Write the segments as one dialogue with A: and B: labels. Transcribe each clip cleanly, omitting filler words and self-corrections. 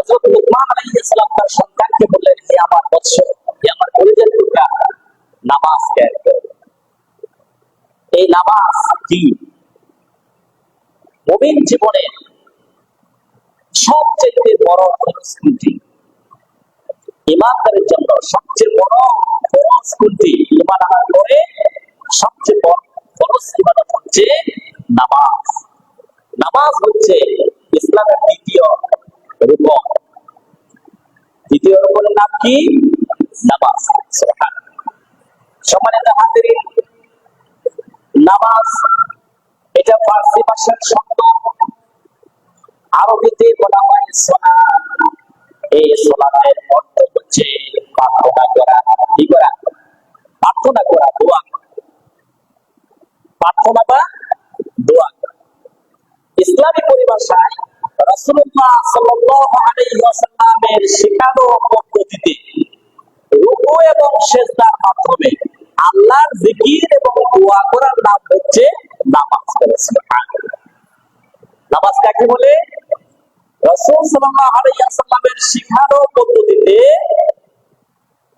A: হযরত লুকমান আলাইহিস সালাম তার সন্তানকে বললেন, হে আমার বৎস, হে আমার কলিজার টুকরা, নামাজ কায়েম করো। এই নামাজ কি মুমিন জীবনে সবচেয়ে বড় ফরজ কোনটি? ইমানদারের জন্য সবচেয়ে বড় ফরজ কোনটি? ইমান আনার পরে সবচেয়ে বড় ফরজ ইবাদত হচ্ছে নামাজ। নামাজ হচ্ছে ইসলামের দ্বিতীয় রুকন। দ্বিতীয় রুকনের নাম কি? নামাজ। সুবহানাল্লাহ। সম্মানিত হাজিরিন, নামাজ এটা ফার্সি ভাষার শব্দ, আরবিতে বলা হয় সালাত। এই সালাতের অর্থ হচ্ছে প্রার্থনা করা। কি করা? প্রার্থনা করা, দোয়া। প্রার্থনা বা দোয়া। ইসলামী পরিভাষায় রাসূলুল্লাহ সাল্লাল্লাহু আলাইহি ওয়াসাল্লামের শেখানো পদ্ধতিতে রুকু এবং সিজদার মাধ্যমে আল্লাহর জিকির এবং দোয়া করার নাম হচ্ছে নামাজ। সুবহানাল্লাহ। নামাজ কাকে বলে? রাসূল সাল্লাল্লাহু আলাইহি ওয়াসাল্লামের শেখানো পদ্ধতিতে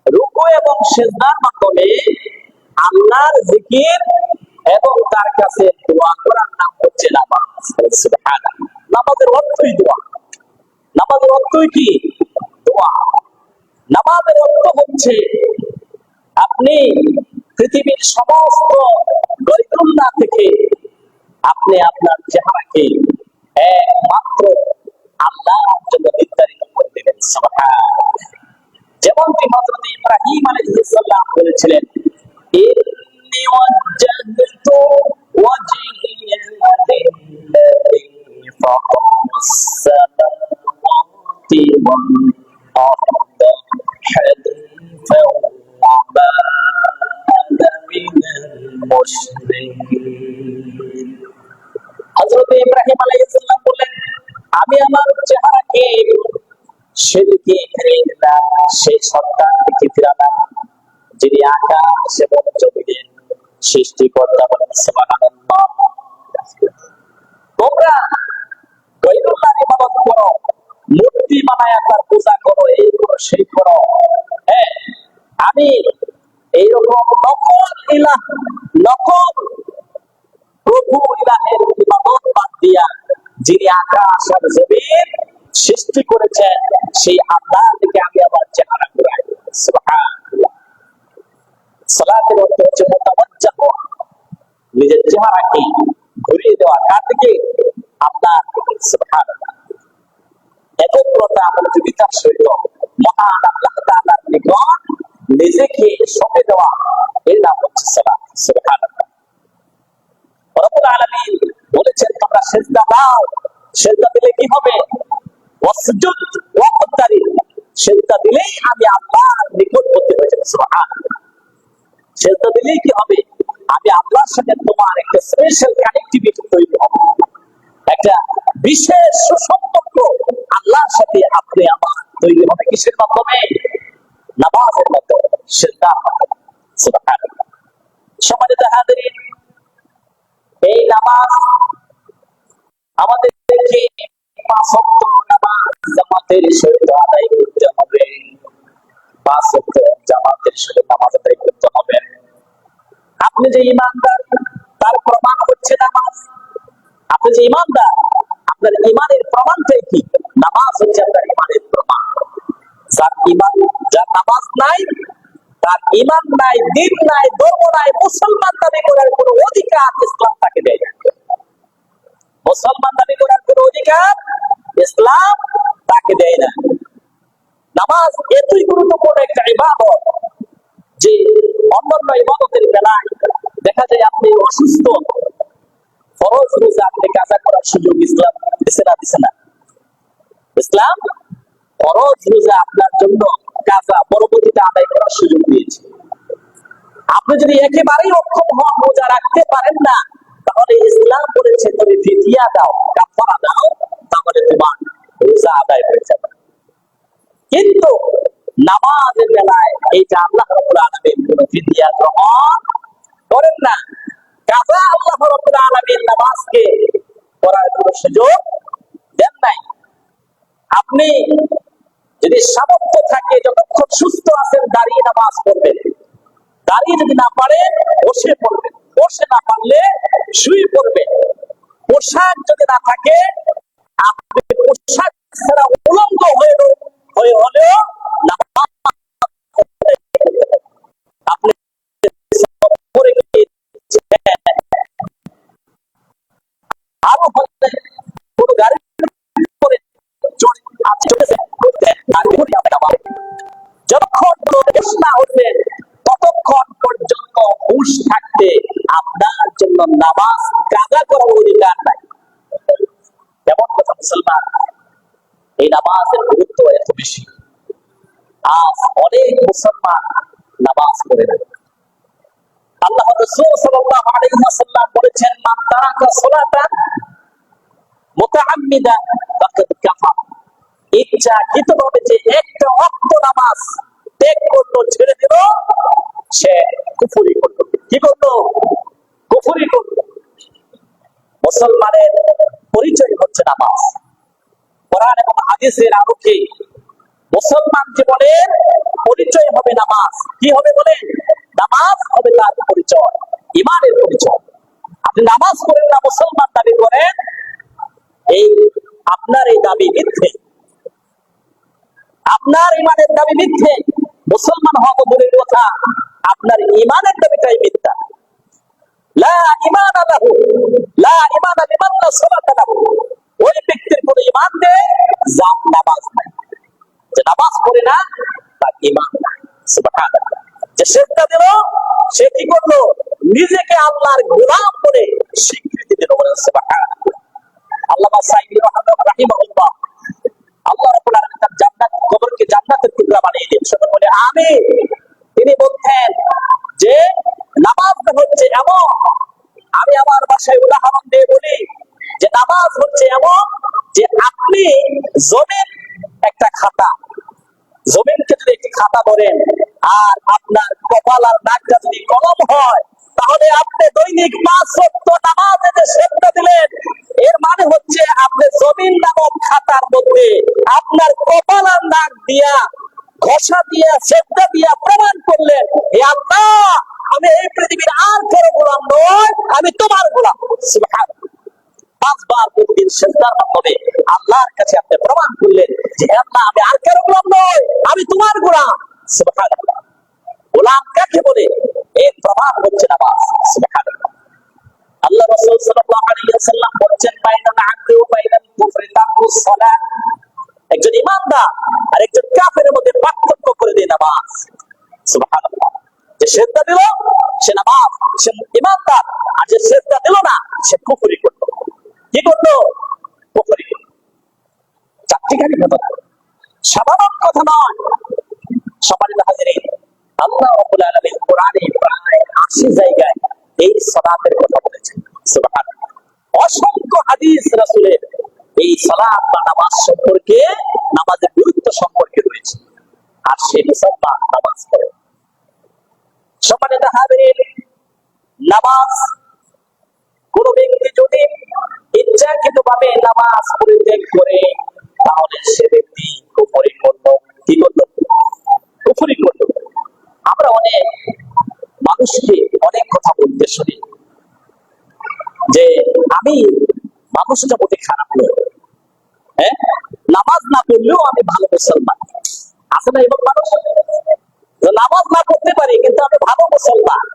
A: রুকু এবং সিজদার মাধ্যমে আল্লাহর জিকির এবং তার কাছে দোয়া করার নাম হচ্ছে নামাজ। সুবহানাল্লাহ। নামাজের অর্থই দোয়া। নামাজের অর্থই কি? দোয়া। নামাজের অর্থ হচ্ছে আপনি পৃথিবীর সমস্ত গৈরুল্লাহ থেকে আপনি আপনার চেহারাকে একমাত্র আল্লাহর জন্য নির্ধারিত করে দিলেন। সুবহানাল্লাহ। যেমনটি হযরত ইব্রাহিম আলাইহিস সালাম বলেছিলেন, ইন্নী ওয়াজ্জাহতু ওয়াজহিয়া লিল্লাযী ফাতারাস সামাওয়াতি ওয়াল আরদ হানিফাও ওয়া মা আনা মিনাল মুশরিকিন। হযরত ইব্রাহিম আলাইহিস সালাম বললেন, আমি আমার চেহারাকে সেদিকে ফিরিয়ে দিলাম, সেই সত্তার দিকে ফিরালাম যিনি আকাশ এবং জমিনের সৃষ্টিকর্তা। বলেন সুবহানাল্লাহ। তোমরা গৈরুল্লাহর ইবাদত করো, মূর্তি বানায়া তার পূজা করো, এই করো সেই করো। হ্যাঁ, আমি এইরকম নকল ইলাহ, নকল প্রভু ইলাহের ইবাদত বাদ দিয়া যিনি আকাশ আর জমিন সৃষ্টি করেছেন সেই আল্লাহর দিকে আমি আমার চেহারা ঘুরাই। সুবহানাল্লাহ। সালাতের অর্থ হচ্ছে মুতাওয়াজ্জিহ হওয়া, নিজের চেহারাকে ঘুরিয়ে দেওয়া। কার দিকে? আল্লাহর দিকে। সুবহানাল্লাহ। একগ্রতা মনোযোগিতার সহিত মহান আল্লাহ তাআলার নিকট নিজেকে সঁপে দেওয়া, এর নাম হচ্ছে সালাত। সুবহানাল্লাহ। রব্বুল আলামিন বলেছেন, তোমরা সিজদা দাও। সিজদা দিলে কি হবে? ওয়াসজুদ ওয়াকতারিব। সিজদা দিলেই আমি আল্লাহর নিকটবর্তী হয়ে যাব। সুবহানাল্লাহ। সিজদা দিলেই কি হবে? আমি আল্লাহর সাথে তোমার একটা স্পেশাল কানেক্টিভিটি তৈরি হবে, একটা বিশেষ সুসম্পর্ক আল্লাহর সাথে আপনি আমার তৈরি হবে। কিসের মাধ্যমে? নামাজের মাধ্যমে, সিজদার মাধ্যমে। সুবহানাল্লাহ। সম্মানিত হাজিরিন, এই নামাজ আমাদেরকে 5 ওয়াক্ত নামাজ জামাতের সহিত আদায় করতে হবে। 5 ওয়াক্ত জামাতের সহিত নামাজ আদায় করতে হবে। আপনি যে ইমানদার তার প্রমাণ হচ্ছে নামাজ। আপনি যে ইমানদার, আপনার ইমানের প্রমাণটাই কি? নামাজ হচ্ছে আপনার ইমানের প্রমাণ। যার ইমান, যার নামাজ নাই, তার ইমান নাই, দিন নাই, ধর্ম নাই, মুসলমান দাবি করার কোনো অধিকার ইসলাম তাকে দেয় না। মুসলমান দাবি করার কোনো অধিকার ইসলাম তাকে দেয় না। নামাজ এতই গুরুত্বপূর্ণ একটা ইবাদত যে অন্যান্য ইবাদতের বেলায় দেখা যায় আপনি অসুস্থ, ফরজ রোজা আপনি কাজা করার সুযোগ ইসলাম দিছে না? দিছে না? ইসলাম ফরজ রোজা আপনার জন্য কাজা পরবর্তীতে আদায় করার সুযোগ দিয়েছে। আপনি যদি একেবারেই অক্ষম হন, রোজা রাখতে পারেন না, তাহলে ইসলাম বলেছে তুমি ফিদিয়া দাও, কাফারা দাও, তাহলে তোমার রোজা আদায় হয়ে যাবে। কিন্তু নামাজের বেলায় এইটা আল্লাহ রাব্বুল আলামিন কোনো ফিদিয়া গ্রহণ করেন না। কাজা আল্লাহ রাব্বুল আলামিন নামাজকে করার কোনো সুযোগ দেন নাই। আপনি যদি সামর্থ্য থাকে, যতক্ষণ সুস্থ আছেন দাঁড়িয়ে নামাজ পড়বেন, দাঁড়িয়ে যদি না পারেন বসে পড়বেন, বসে না পারলে শুয়ে পড়বেন। পোশাক যদি না থাকে আপনি পোশাক ছাড়া উলঙ্গ হয়ে হলেও নামাজ আপনি পড়ে গিয়েছেন। আরো হচ্ছে কোন গাড়ি করে যতক্ষণ হুঁশ না উঠবেন ততক্ষণ পর্যন্ত হুঁশ থাকতে আপনার জন্য নামাজ কাজা করার অধিকার নাই। যেমন কথা মুসলমান, এই নামাজের গুরুত্ব এত বেশি, আজ অনেক মুসলমান নামাজ পড়ে না। আল্লাহ রাসূল সাল্লাল্লাহু আলাইহি ওয়াসাল্লাম বলেছেন, মান তারাকা সালাতান মুতাআম্মিদান ফাকাদ কাফার। ইচ্ছাকৃতভাবে যে একটা ওয়াক্ত নামাজ ত্যাগ করলো, ছেড়ে দিল, সে কুফরি করলো। কি করলো? কুফরি করলো। মুসলমানের পরিচয় হচ্ছে নামাজ। কোরআন এবং হাদিসের আলোকে মুসলমান জীবনের পরিচয় হবে নামাজ। কি হবে বলেন? নামাজ হবে তার পরিচয়, ইমানের পরিচয়। আপনি নামাজ পড়েন না, মুসলমান দাবি করেন, এই আপনার এই দাবি মিথ্যে, আপনার ইমানের দাবি মিথ্যে। মুসলমান হওয়া তো দূরের কথা, আপনার ইমানের দাবিটাই মিথ্যা। লা ঈমান লাহু, লা ঈমান লিমান লা সালাতা লাহু। ওই ব্যক্তির কোনো ঈমান নেই যার নামাজ নাই। যে নামাজ পড়ে না তার ঈমান নাই। সুবহানাল্লাহ। যে সিজদা দিল সে কি করলো? নিজেকে আল্লাহর গোলাম বলে স্বীকৃতি দিল। বলেন সুবহানাল্লাহ। আল্লামা সাঈদী রাহিমাহুল্লাহ, আল্লাহ রাব্বুল আলামিন তার জান্নাত, কবরকে জান্নাতের টুকরা বানিয়ে দিন। সবাই বলে আমিন। তিনি বলতেন যে নামাজ হচ্ছে এমন, আমি আমার ভাষায় উদাহরণ দিয়ে বলি যে নামাজ হচ্ছে এমন যে আপনি জমিন একটা খাতা, জমিনকে যদি একটি খাতা ধরেন আর আপনার কপাল আর নাকটা যদি কলম হয়, তাহলে আপনি দৈনিক 5 ওয়াক্ত নামাজে যে সেজদা দিলেন, এর মানে হচ্ছে আপনি জমিন নামক খাতার মধ্যে আপনার কপাল আর নাক দিয়া, ঘষা দিয়া, সেজদা দিয়া প্রমাণ করলেন, হে আল্লাহ, আমি এই পৃথিবীর আর কারো গোলাম নই, আমি তোমার গোলাম। সুবহানাল্লাহ। 5 বার প্রতিদিন সেজদার মাধ্যমে আল্লাহর কাছে আপনি প্রমাণ করলেন যে আল্লাহ, আমি আর কারো গোলাম নই, আমি তোমার গোলাম। সুবহানাল্লাহ। গোলাম কাকে বলে? এর প্রমাণ হচ্ছে নামাজ। সুবহানাল্লাহ। আল্লাহ রাসূল সাল্লাল্লাহু আলাইহি ওয়াসাল্লাম বলেছেন, বাইনাল আবদি ওয়া বাইনাল কুফরি তারকুস সালাত। একজন ঈমানদার আর একজন কাফেরের মধ্যে পার্থক্য করে দেয় নামাজ। সুবহানাল্লাহ। যে সেজদা দিল সে নামাজ, সে ঈমানদার, আর যে সেজদা দিল না সে কুফরি করলো। কি করলো? কুফরি করলো। চারটিখানি কথা, সাধারণ কথা নয়। সম্মানিত হাজিরিন, আল্লাহ রাব্বুল আলামিন কোরআনে প্রায় 80 জায়গায় এই সালাতের কথা বলেছেন। সুবহানাল্লাহ। অসংখ্য হাদিস রাসূলের এই সালাত বা নামাজ সম্পর্কে, নামাজের গুরুত্ব সম্পর্কে রয়েছে। আর সেই মুসলমান নামাজ পড়ে। সম্মানিত হাজিরিন, নামাজ কোন ব্যক্তি যদি ইচ্ছাকৃতভাবে নামাজ পরিত্যাগ করে, তাহলে সে ব্যক্তি কুফরি করলো। কি করলো? কুফরি করলো। আমরা অনেক মানুষকে অনেক কথা বলতে শুনি যে আমি মানুষটা প্রতি খারাপ নই, হ্যাঁ, নামাজ না পড়লেও আমি ভালো মুসলমান। আছে না এবং মানুষ? নামাজ না পড়তে পারি কিন্তু আমি ভালো মুসলমান।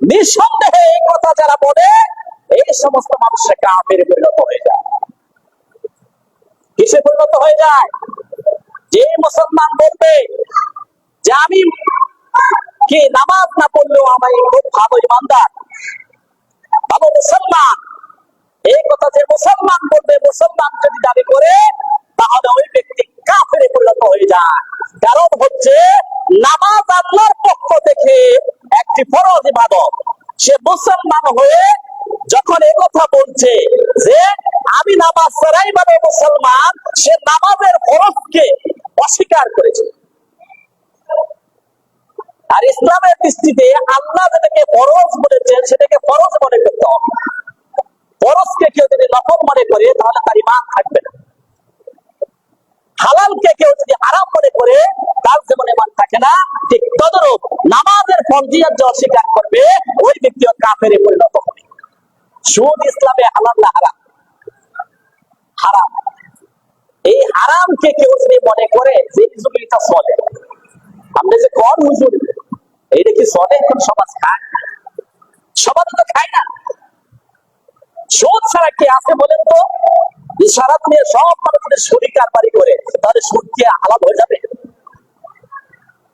A: নিঃসন্দেহে এই কথা যারা বলে, এই সমস্ত মানুষের কাফেরে পরিণত হয়ে যায়। কিসে পরিণত হয়ে যায়? যে মুসলমান বলবে যে আমি কি নামাজ না পড়লেও আমি খুব ভালো ইমানদার, ভালো মুসলমান, এই কথা যে মুসলমান বলবে, মুসলমান যদি দাবি করে, তাহলে ওই ব্যক্তি কাফেরে পরিণত হয়ে যায়। কারণ হচ্ছে নামাজ আল্লাহর পক্ষ থেকে একটি ফরজ ইবাদত। সে মুসলমান হয়ে যখন এই কথা বলছে যে আমি নামাজ ছাড়াই মানে মুসলমান, সে নামাজের ফরজকে অস্বীকার করেছে। আর ইসলামের দৃষ্টিতে আল্লাহ যেটাকে ফরজ বলেছেন সেটাকে ফরজ মনে করতে হবে। ফরজকে কেউ যদি নফল মনে করে তাহলে তার ঈমান থাকবে না। হালালকে কেউ যদি হারাম মনে করে তার যেমন ইমান থাকে না, ঠিক তদরূপ নামাজের ফরজিয়াত যে অস্বীকার করবে ওই ব্যক্তিও কাফেরে পরিণত হবে। সুদ ইসলামে হালাল না হারাম? হারাম। এই হারামকে কেউ যদি মনে করে যে এটা চলে, আমরা যে কর হুজুর এইটা কি চলে, এখন সমাজ খায়? সমাজ তো খায় না। সুদ ছাড়া কে আছে বলেন তো? সারা দুনিয়া সব মানুষের সুদী কারবারি করে, তাহলে সুদ কি হালাল হয়ে যাবে?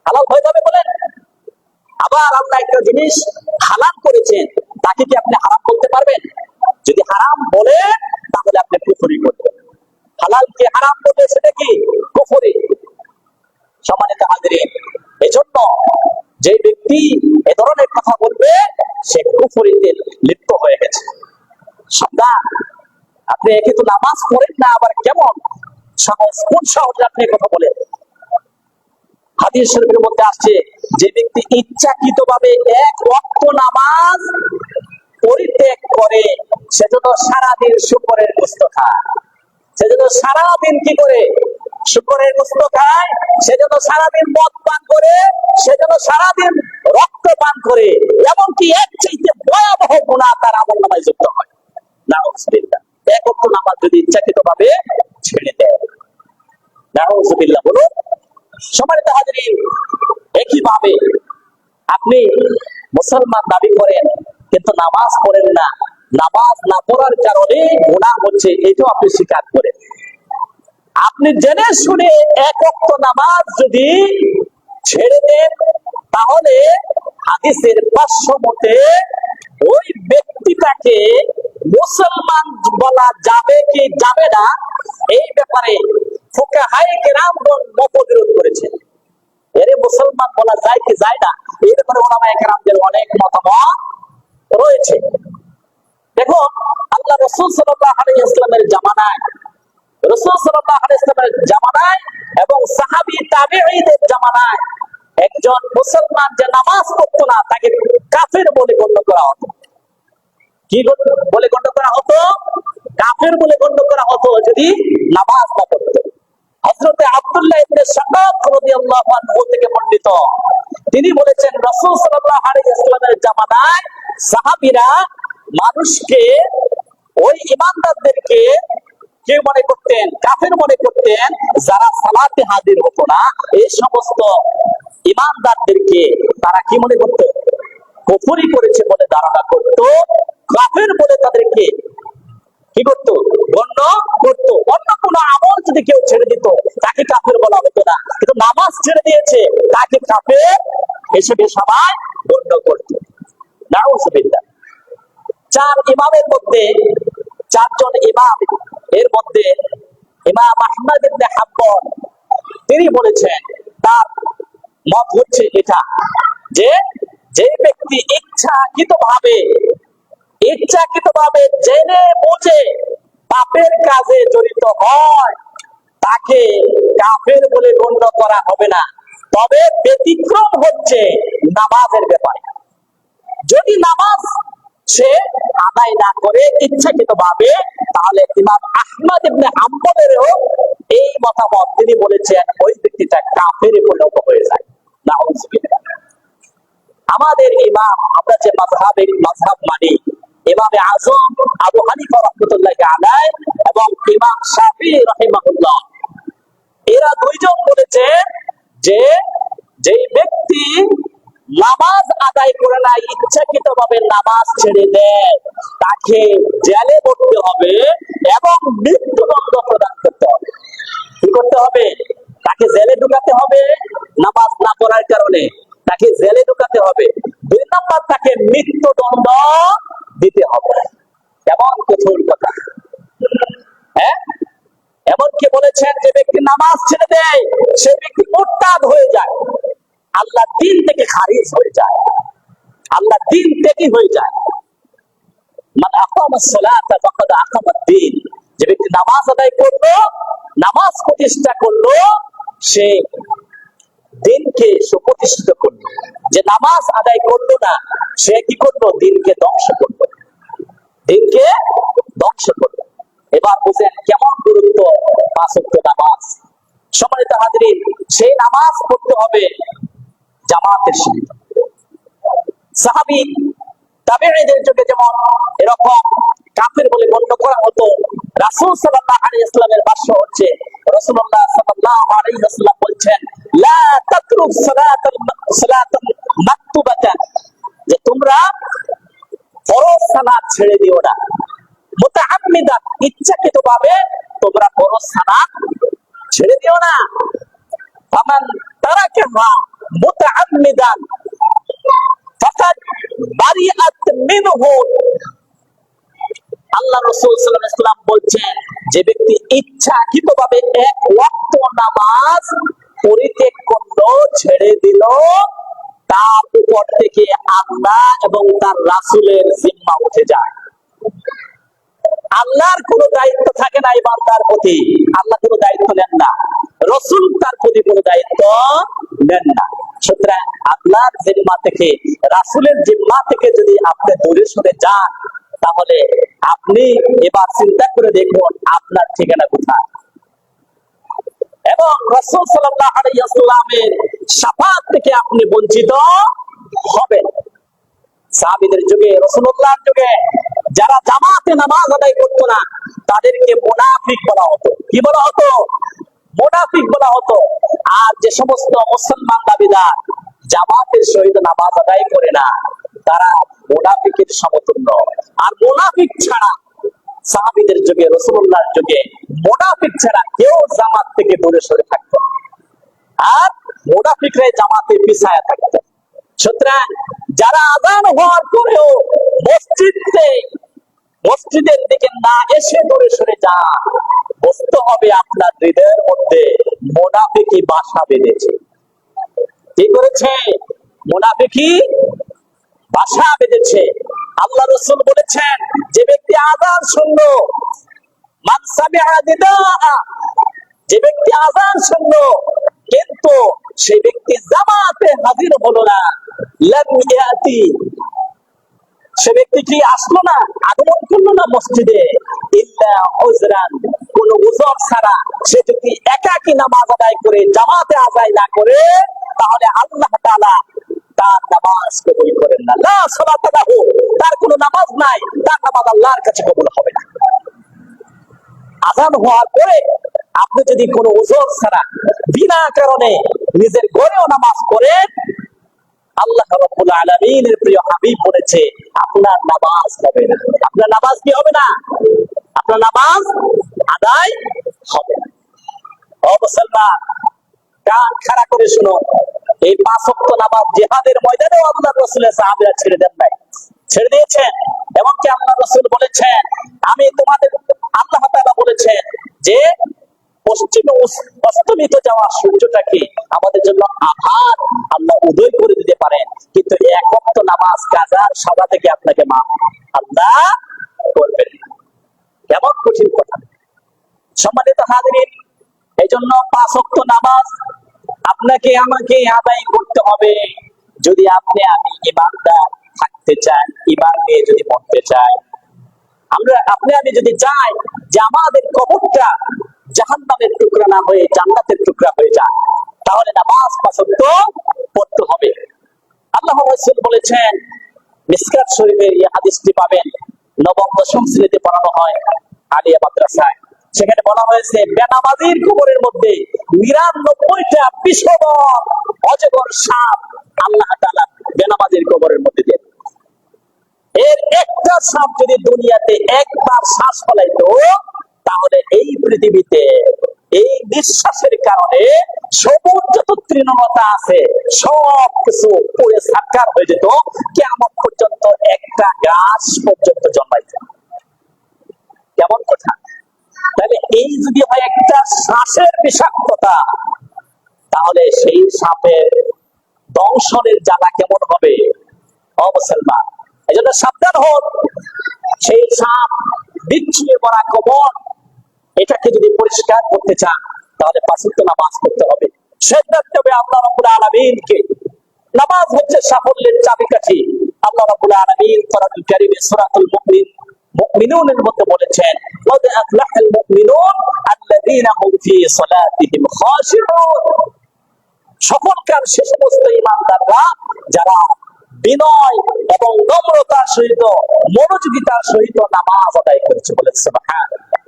A: হালাল হয়ে যাবে বলেন? আবার আল্লাহ একটা জিনিস হালাল করেছেন, তাকে কি আপনি হারাম বলতে পারবেন? যদি হারাম বলে তাহলে আপনি কুফরি করবেন। হালালকে হারাম বললে সেটা কি কুফরি। সম্মানিত হাজিরিন, এজন্য যে ব্যক্তি এ ধরনের কথা বলবে সে কুফরিতে লিপ্ত হয়ে গেছে। সাবধান, আপনি একে তো নামাজ পড়েন না, আবার কেমন সাহস, কোন সাহসে আপনি কথা বলেন? হাদিস শরীফের মধ্যে আসছে, যে ব্যক্তি ইচ্ছাকৃতভাবে এক ওয়াক্ত নামাজ পরিত্যাগ করে সেজন্য সারাদিন শুকরের গোশত খায়, সেজন্য সারাদিন কি করে শুকরের গোশত খায়, সেজন্য সারাদিন মদ পান করে, সেজন্য সারাদিন রক্ত পান করে, এমনকি এর চাইতে ভয়াবহ গুনাহ তার আমলনামায় যুক্ত হয়। নাউজুবিল্লাহ। এক ওয়াক্ত নামাজ যদি ইচ্ছাকৃতভাবে ছেড়ে দেয়, নাউজুবিল্লাহ বলুন। সম্মানিত হাজিরিন, একইভাবে আপনি মুসলমান দাবি করেন কিন্তু নামাজ পড়েন না, নামাজ না পড়ার কারণে গুনাহ হচ্ছে, এটাও আপনি স্বীকার করেন। আপনি জেনে শুনে এক ওয়াক্ত নামাজ যদি ছেড়ে দেন, তাহলে হাদিসের ভাষ্য মতে ওই ব্যক্তিটাকে মুসলমান বলা যাবে কি যাবে না, এই ব্যাপারে ফুকাহায়ে কেরামগণ মতবিরোধ করেছেন। এরে মুসলমান বলা যায় কি যায় না, এই ব্যাপারে উলামায়ে কেরামদের অনেক মতামত রয়েছে। দেখুন, আল্লাহ রাসূল সাল্লাল্লাহু আলাইহি ওয়াসাল্লামের জামানায়, রাসূল সাল্লাল্লাহু আলাইহি ওয়াসাল্লামের জামানায় এবং সাহাবী তাবেঈদের জামানায় একজন মুসলমান যে নামাজ পড়তো না তাকে কাফের বলে গণ্য করা হতো। কি বলে গণ্য করা হতো? কাফের বলে গণ্য করা হতো যদি নামাজ না পড়তো। হযরত আব্দুল্লাহ ইবনে শাকাক রাদিয়াল্লাহু আনহু থেকে বর্ণিত, তিনি বলেছেন রাসূল সাল্লাল্লাহু আলাইহি ওয়াসাল্লামের জামানায় সাহাবীরা মানুষকে, ওই ঈমানদারদেরকে কে মনে করতেন? কাফের মনে করতেন। যারা সালাতে হাজির হতো না এই সমস্ত ঈমানদারদেরকে তারা কি মনে করত? কুফরি করেছে বলে ধারণা করত, কাফের বলে তাদেরকে কি করত? গণ্য করত। অন্য কোনো আমল যদি কেউ ছেড়ে দিত তাকে কাফের বলা হতো না, কিন্তু নামাজ ছেড়ে দিয়েছে তাকে কাফের হিসেবে সবাই গণ্য করত। নাউজুবিল্লাহ। চার ইমামের মধ্যে, চারজন ইমাম এর মধ্যে ইমাম আহমদ ইবনে হাম্বল তিনি বলেছেন, তার মত হচ্ছে এটা যে যে ব্যক্তি ইচ্ছাকৃতভাবে জেনে বুঝে পাপের কাজে জড়িত হয় তাকে কাফের বলে গণ্য করা হবে না। তবে ব্যতিক্রম হচ্ছে নামাজের ব্যাপারে। যদি নামাজ সে আদায় না করে ইচ্ছাকৃতভাবে, তাহলে ইমাম আহমদ ইবনে হাম্বলেরও এই মতামত, তিনি বলেছেন ওই ব্যক্তিটা কাফেরে পরিণত হয়ে যায়। নাউজুবিল্লাহ। আমাদের ইমাম, আমরা যে মাযহাব মানি, ইমামে আযম আবু হানিফা রাহমাতুল্লাহি আলাইহি এবং ইমাম শাফিঈ রাহিমাহুল্লাহ, এরা দুইজন বলেছে যে যেই ব্যক্তি নামাজ আদায় করে না, ইচ্ছাকৃতভাবে নামাজ ছেড়ে দেয়, তাকে জেলে পড়তে হবে এবং মৃত্যুদণ্ড প্রদান করতে হবে। কি করতে হবে? তাকে জেলে ঢুকাতে হবে। নামাজ না পড়ার কারণে তাকে জেলে ঢুকাতে হবে। 2 নম্বর, তাকে মৃত্যুদণ্ড দিতে হবে। কেমন কঠোর কথা! হ্যাঁ, এমনকি বলেছেন যে ব্যক্তি নামাজ ছেড়ে দেয় সে ব্যক্তি মুরতাদ হয়ে যায়, আল্লাহ দিন থেকে খারিজ হয়ে যায়, আল্লাহ দিন থেকে হয়ে যায়। মান আকামাস সালাতা ফাকাদ আকামাদ দ্বীন, যে ব্যক্তি নামাজ আদায় করলো, নামাজ প্রতিষ্ঠা করলো, সে দিনকে সুপ্রতিষ্ঠিত করলো। যে নামাজ আদায় করলো না সে কি করলো? দিনকে ধ্বংস করলো, দিনকে ধ্বংস করলো। এবার বুঝেন কেমন গুরুত্ব 5 ওয়াক্ত নামাজ। সম্মানিত হাজিরিন, সেই নামাজ পড়তে হবে জামাতের সাথে। সাহাবী তাবেঈদের যুগে যেমন এরকম কাফের বলে গণ্য করা হতো, রাসূল সাল্লাল্লাহু আলাইহি ওয়াসাল্লামের ভাষ্য হচ্ছে, রাসূলুল্লাহ সাল্লাল্লাহু আলাইহি ওয়াসাল্লাম বলছেন, লা তাতরুক সালাতাল মাকতুবাতান, যে তোমরা ফরজ সালাত ছেড়ে দিও না, মুতাআম্মিদান, ইচ্ছাকৃতভাবে তোমরা ফরজ সালাত ছেড়ে দিও না। ফামান তারাকাহা মুতাআম্মিদান ফাকাদ বারিআত মিনহু, আল্লাহ রাসূল সাল্লাল্লাহু আলাইহি ওয়াসাল্লাম বলছেন, যে ব্যক্তি ইচ্ছাকৃতভাবে এক ওয়াক্ত নামাজ পরিত্যাগ করলো, ছেড়ে দিল, তার উপর থেকে আল্লাহ এবং তার রাসূলের জিম্মা উঠে যায়। আল্লাহর কোনো দায়িত্ব থাকে না এই বান্দার প্রতি, আল্লাহ কোনো দায়িত্ব নেন না, রাসূল তার প্রতি কোনো দায়িত্ব নেন না। সুতরাং আল্লাহর জিম্মা থেকে, রাসূলের জিম্মা থেকে যদি আপনি দূরে সরে যান, তাহলে আপনি এবার চিন্তা করে দেখুন আপনার ঠিকানা কোথায়। এবং রাসূল সাল্লাল্লাহু আলাইহি ওয়াসাল্লামের শাফাআত থেকে আপনি বঞ্চিত হবেন। সাহাবীদের যুগে, রাসূলুল্লাহর যুগে যারা জামাতে নামাজ আদায় করতো না, তাদেরকে মুনাফিক বলা হতো। কি বলা হতো? মুনাফিক বলা হতো। আর যে সমস্ত মুসলমান দাবিদার জামাতের সহিত নামাজ আদায় করে না, তারা মুনাফিকের সমতুল্য। আর মুনাফিক ছাড়া সাহাবীদের যুগে, রাসূলুল্লাহর যুগে মুনাফিক ছাড়া কেউ জামাত থেকে দূরে সরে থাকতো, আর মুনাফিকরাই জামাতে পিছায়া থাকতো। সুতরাং যারা আযান হওয়ার পরেও মসজিদের দিকে না এসে দূরে সরে যান, বুঝতে হবে আপনার হৃদয়ের মধ্যে মুনাফিকি বাসা বেঁধেছে। কি করেছে? মুনাফিকি বাসা বেঁধেছে। আল্লাহ রাসূল বলেছেন, যে ব্যক্তি আযান শুনলো, মান সামিআ নিদাআ, যে ব্যক্তি আযান শুনলো কিন্তু সেই ব্যক্তি জামাতে হাজির হলো না, লাম ইয়াতি, সে ব্যক্তি কি আসলো না, আগমন করলো না মসজিদে, ইল্লা উযরান, কোন উযর ছাড়া সে যদি একাকী নামাজ আদায় করে জামাতে আদায় না করে, তাহলে আল্লাহ তাআলা তার নামাজ কবুল করেন না। লা সালাতা লাহু, তার কোনো নামাজ নাই, তার নামাজ আল্লাহর কাছে কবুল হবে না। আযান হওয়ার পরে আপনি যদি কোনো উযর ছাড়া বিনা কারণে নিজের ঘরেও নামাজ পড়েন, আল্লাহ রাব্বুল আলামিনের প্রিয় হাবিব বলেছে, আপনার নামাজ হবে না। আপনার নামাজ কি হবে না? আপনার নামাজ আদায় হবে না। ও মুসলমান, কান খাড়া করে শুনুন, এই 5 ওয়াক্ত নামাজ জিহাদের ময়দানেও আল্লাহ রাসূলের সাহাবীরা ছেড়ে দেন নাই, ছেড়ে দিয়েছেন। এবং কি আল্লাহ রাসূল বলেছেন, আমি তোমাদের, আল্লাহ তাআলা বলেছেন যে পশ্চিমে অস্তমিত যাওয়া সূর্যটাকে আমাদের জন্য আবার আল্লাহ উদয় করে দিতে পারেন, কিন্তু এক ওয়াক্ত নামাজ কাজার সাজা থেকে আপনাকে মাফ আল্লাহ করবেন। কেমন কঠিন কথা! সম্মানিত হাজিরিন, এই জন্য 5 ওয়াক্ত নামাজ আপনাকে আমাকে আদায় করতে হবে। যদি আমি ইমানদার থাকতে চাই, ঈমান নিয়ে যদি মরতে চাই, আপনি আমি যদি চাই যে আমাদের কবরটা জাহান্নামের টুকরা না হয়ে জান্নাতের টুকরা হয়ে যায়, তাহলে নামাজ 5 ওয়াক্ত পড়তে হবে। আল্লাহ রাসূল বলেছেন, মিসকাত শরীফের এই হাদিসটি পাবেন, 9ম-10ম শ্রেণীতে পড়ানো হয় আলিয়া মাদ্রাসায়। সেখানে বলা হয়েছে, বেনামাজির কবরের মধ্যে 99টা বিষধর অজগর সাপ আল্লাহ তাআলা বেনামাজির কবরের মধ্যে দেন। এর একটা সাপ যদি দুনিয়াতে একবার শ্বাস ফলাইতো, তাহলে এই পৃথিবীতে এই নিঃশ্বাসের কারণে সবুজ যত তৃণলতা আছে সব কিছু পুড়ে ছারখার হয়ে যেত, কিয়ামত পর্যন্ত একটা গাছ পর্যন্ত জন্মাইত। কেমন কথা! তাহলে এই যদি হয় একটা শ্বাসের বিষাক্ততা, তাহলে সেই সাপের দংশনের জ্বালা কেমন হবে? ও মুসলমান, এই জন্য সাবধান হন। সেই সাপ বিচ্ছুয়ে পড়া কবর, এটাকে যদি পরিষ্কার করতে চান, তাহলে 5 ওয়াক্ত নামাজ পড়তে হবে। সেজদা করতে হবে আল্লাহ রাব্বুল আলামিনকে। নামাজ হচ্ছে সাফল্যের চাবিকাঠি। আল্লাহ রাব্বুল আলামিন কোরআনুল কারীমে সূরাতুল মুমিন মুমিনুনের মধ্যে বলেছেন قد أفلح المؤمنون الذين هم في صلاتهم خاشعون। সকলকার শেষ বস্তু ইমানদাররা যারা বিনয় এবং নম্রতার সহিত মনোযোগিতার সহিত নামাজ আদায় করেছে। বলেন সুবহানাল্লাহ।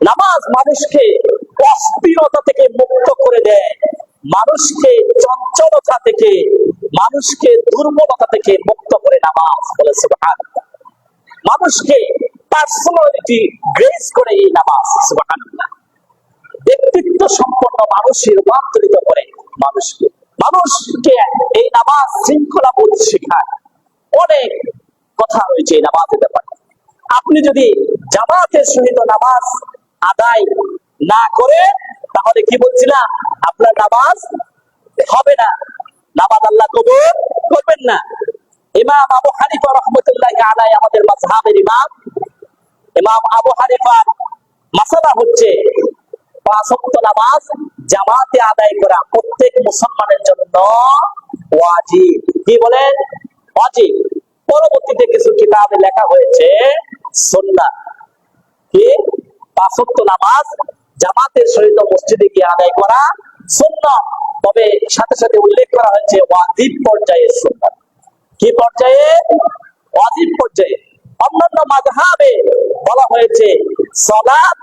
A: নামাজ মানুষকে অস্থিরতা থেকে মুক্ত করে দেয়, মানুষকে চঞ্চলতা থেকে, মানুষকে দুর্বলতা থেকে মুক্ত করে নামাজ। বলে সুবহানাল্লাহ। মানুষকে পার্সোনালিটি গ্রেস করে এই নামাজ। সুবহানাল্লাহ। ব্যক্তিত্ব সম্পন্ন মানুষে রূপান্তরিত করে মানুষকে। মানুষকে এই নামাজ শৃঙ্খলাবোধ শেখায়। অনেক কথা রয়েছে এই নামাজের ব্যাপারে। আপনি যদি জামাতের সহিত নামাজ আদায় না করে, তাহলে কি বলছিলাম, আপনার নামাজ হবে না, নামাজ আল্লাহ কবুল করবেন না। ইমাম আবু হানিফা রাহমাতুল্লাহি আলাইহি, আমাদের মাযহাবের ইমাম, ইমাম আবু হানিফার মাসালা হচ্ছে 5 ওয়াক্ত নামাজ জামাতে আদায় করা প্রত্যেক মুসলমানের জন্য ওয়াজিব। কি বলেন? ওয়াজিব। পরবর্তীতে কিছু কিতাবে লেখা হয়েছে সুন্নাহ। কি? 5 ওয়াক্ত নামাজ জামাতের সহিত মসজিদে গিয়ে আদায় করা সুন্নাহ, তবে সাথে সাথে উল্লেখ করা হয়েছে ওয়াজিব পর্যায়ে সুন্নাহ। কি পর্যায়ে? ওয়াজিব পর্যায়ে। অন্যান্য মাযহাবে বলা হয়েছে সালাত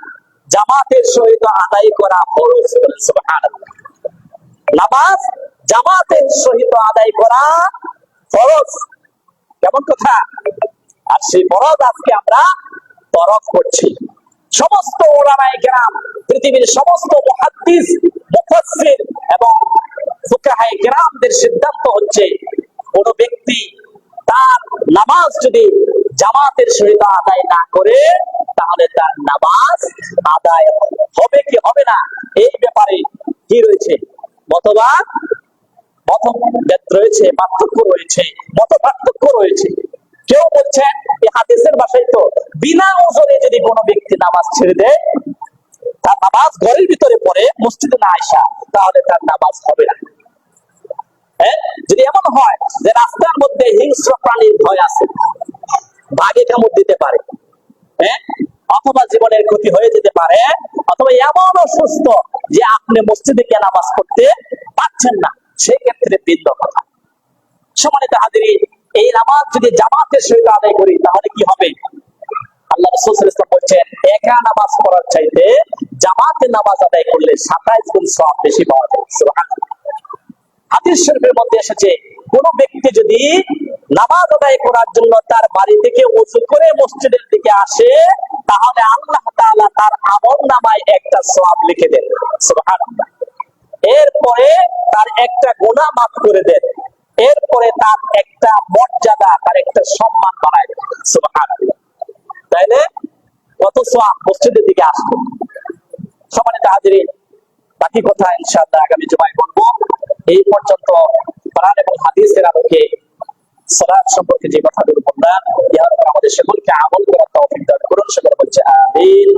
A: জামাতের সহিত আদায় করা ফরজ। সুবহানাল্লাহ। নামাজ জামাতের সহিত আদায় করা ফরজ। কেমন কথা? আর সেই ফরজ আজকে আমরা তরক করছি। সমস্ত উলামায়ে কেরাম, পৃথিবীর সমস্ত মুহাদ্দিস, মুফাসসির এবং ফুকাহায়ে কেরামদের সিদ্ধান্ত হচ্ছে, কোন ব্যক্তি তার নামাজ যদি জামাতের সহিত আদায় না করে, তাহলে তার নামাজ আদায় হবে কি হবে না, এই ব্যাপারে কি রয়েছে? মতবাদ, মতভেদ রয়েছে, পার্থক্য রয়েছে, মত পার্থক্য রয়েছে। কেউ বলছেন এই হাদিসের ভাষায় তো বিনা ওজরে যদি কোনো ব্যক্তি নামাজ ছেড়ে দেয়, তার নামাজ ঘরের ভিতরে পড়ে, মসজিদে না আসা, তাহলে তার নামাজ হবে না। যদি এমন হয় যে রাস্তার মধ্যে হিংস্র প্রাণীর ভয় আছে, বাঘে কামড় দিতে পারে, অথবা জীবনের ক্ষতি হয়ে যেতে পারে, অথবা এমন অসুস্থ যে আপনি মসজিদে গিয়ে নামাজ পড়তে পারছেন না, সেই ক্ষেত্রে ভিন্ন কথা। সম্মানিত হাজিরিন, এই নামাজ যদি জামাতের সহিত আদায় করি, তাহলে কি হবে? আল্লাহ রাসূল সাল্লাল্লাহু আলাইহি ওয়াসাল্লাম বলছেন, একা নামাজ পড়ার চাইতে জামাতে নামাজ আদায় করলে 27 গুণ সওয়াব বেশি পাওয়া যায়। সুবহানাল্লাহ। হাদিস শরীফের মধ্যে এসেছে, কোন ব্যক্তি যদি নামাজ আদায় করার জন্য তার বাড়ি থেকে ওযু করে মসজিদের দিকে আসে, তাহলে আল্লাহ তাআলা তার আমলনামায় একটা সওয়াব লিখে দেন। সুবহানাল্লাহ। এরপরে তার একটা গুনাহ মাফ করে দেন, এরপরে তার একটা মর্যাদা, তার একটা সম্মান বাড়ায় দেন। সুবহানাল্লাহ। তাইলে কত সওয়াব মসজিদের দিকে আসবে। সম্মানিত হাজিরিন, বাকি কথা ইনশাআল্লাহ আগামী জুমায় বলবো। এই পর্যন্ত কোরআন এবং হাদিসের আলোকে সালাত সম্পর্কে যে কথাগুলো বললাম, ইহার উপর আমাদের সকলকে আমল করার তৌফিক দান করুন। সকলে বলছে আমিন।